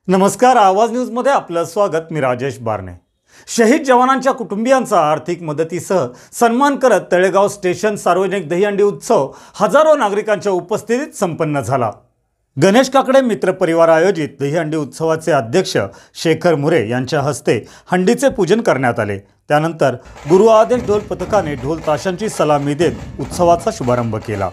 नमस्कार, आवाज न्यूज मध्ये आपलं स्वागत। मी राजेश बारणे। शहीद जवानांच्या कुटुंबियांचा आर्थिक मदतीसह सन्मान करत तळेगाव स्टेशन सार्वजनिक दहीहंडी उत्सव हजारो नागरिकांच्या उपस्थितीत संपन्न झाला। गणेश काकडे मित्र परिवार आयोजित दहीहंडी उत्सवाचे अध्यक्ष शेखर मुरे यांच्या हस्ते हंडीचे पूजन करण्यात आले। त्यानंतर गुरु आदेश ढोल पथकाने ढोल ताशांची सलामी देत उत्सवाचा शुभारंभ केला।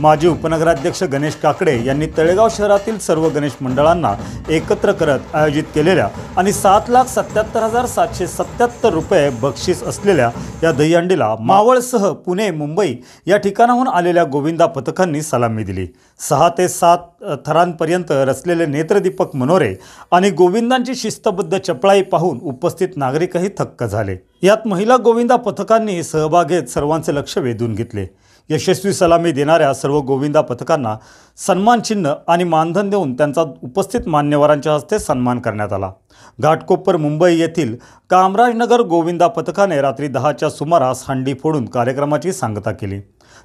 माजी उपनगराध्यक्ष गणेश काकडे यांनी तळेगाव शहरातील सर्व गणेश मंडळांना एकत्र करत आयोजित केलेल्या आणि 7,77,777 रुपये बक्षीस असलेल्या या दहीहंडीला मावळसह पुणे, मुंबई या ठिकाणाहून आलेल्या गोविंदा पथकांनी सलामी दिली। 6 ते 7 थरांपर्यंत रचलेले नेत्रदीपक मनोरे आणि गोविंदांची शिस्तबद्ध चपळाई पाहून उपस्थित नागरिकही थक्क झाले। यात महिला गोविंदा पथकांनी सहभाग घेत सर्वांचे लक्ष वेधून घेतले। यशस्वी सलामी देणाऱ्या सर्व गोविंदा पथकांना सन्मान चिन्ह आणि मानधन देऊन त्यांचा उपस्थित मान्यवरांच्या हस्ते सन्मान करण्यात आला। घाटकोपर मुंबई येथील कामराजनगर गोविंदा पथकाने रात्री 10च्या सुमारास हंडी फोडून कार्यक्रमाची सांगता केली।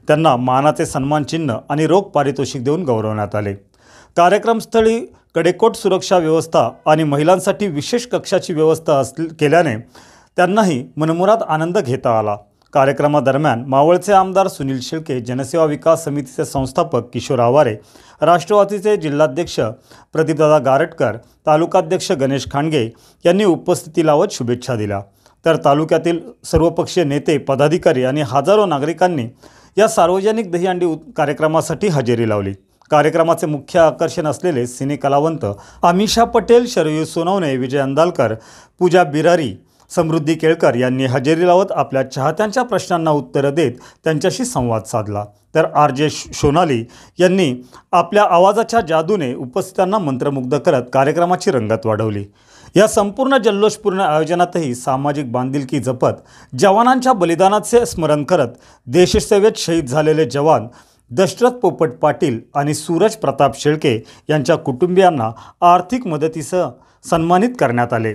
त्यांना मानाचे सन्मान चिन्ह आणि रोख पारितोषिक देऊन गौरवण्यात आले। कार्यक्रमस्थळी कडेकोट सुरक्षा व्यवस्था आणि महिलांसाठी विशेष कक्षाची व्यवस्था केल्याने त्यांनाही मनमुराद आनंद घेता आला। कार्यक्रमादरम्यान मावळचे आमदार सुनील शेळके, जनसेवा विकास समितीचे संस्थापक किशोर आवारे, राष्ट्रवादीचे जिल्हाध्यक्ष प्रदीपदादा गारटकर, तालुकाध्यक्ष गणेश खांडगे यांनी उपस्थिती लावत शुभेच्छा दिल्या। तर तालुक्यातील सर्वपक्षीय नेते, पदाधिकारी आणि हजारो नागरिकांनी या सार्वजनिक दहीहंडी कार्यक्रमासाठी हजेरी लावली। कार्यक्रमाचे मुख्य आकर्षण असलेले सिने कलावंत अमिषा पटेल, शरयू सोनवणे, विजय अंदालकर, पूजा बिरारी, समृद्धी केळकर यांनी हजेरी लावत आपल्या चाहत्यांच्या प्रश्नांना उत्तरे देत त्यांच्याशी संवाद साधला। तर RJ सोनाली यांनी आपल्या आवाजाच्या जादूने उपस्थितांना मंत्रमुग्ध करत कार्यक्रमाची रंगत वाढवली। या संपूर्ण जल्लोषपूर्ण आयोजनातही सामाजिक बांधिलकी जपत जवानांच्या बलिदानाचे स्मरण करत देशसेवेत शहीद झालेले जवान दशरथ पोपट पाटील आणि सूरज प्रताप शेळके यांच्या कुटुंबियांना आर्थिक मदतीसह सन्मानित करण्यात आले।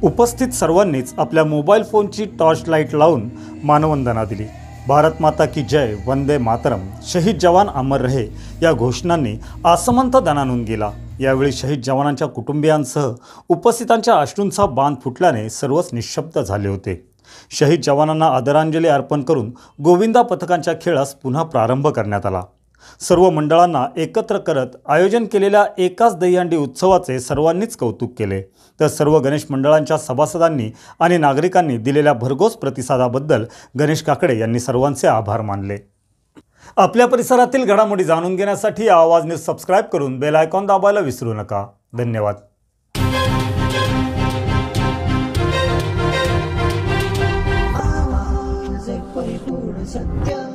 उपस्थित सर्वांनीच आपल्या मोबाईल फोनची टॉर्च लाईट लावून मानवंदना दिली। भारत माता की जय, वंदे मातरम, शहीद जवान अमर रहे या घोषणांनी आसमंत दणानून गेला। यावेळी शहीद जवानांच्या कुटुंबियांसह उपस्थितांच्या अश्रूंचा बांध फुटल्याने सर्वच निशब्द झाले होते। शहीद जवानांना आदरांजली अर्पण करून गोविंदा पथकांच्या खेळास पुन्हा प्रारंभ करण्यात आला। सर्व मंडळांना एकत्र करत आयोजन केलेल्या एकाच दहीहंडी उत्सवाचे सर्वांनीच कौतुक केले। तर सर्व गणेश मंडळांच्या सभासदांनी आणि नागरिकांनी दिलेल्या भरघोस प्रतिसादाबद्दल गणेश काकडे यांनी सर्वांचे आभार मानले। आपल्या परिसरातील घडामोडी जाणून घेण्यासाठी आवाज न्यूज सबस्क्राइब करून बेल आयकॉन दाबायला विसरू नका। धन्यवाद। सत्य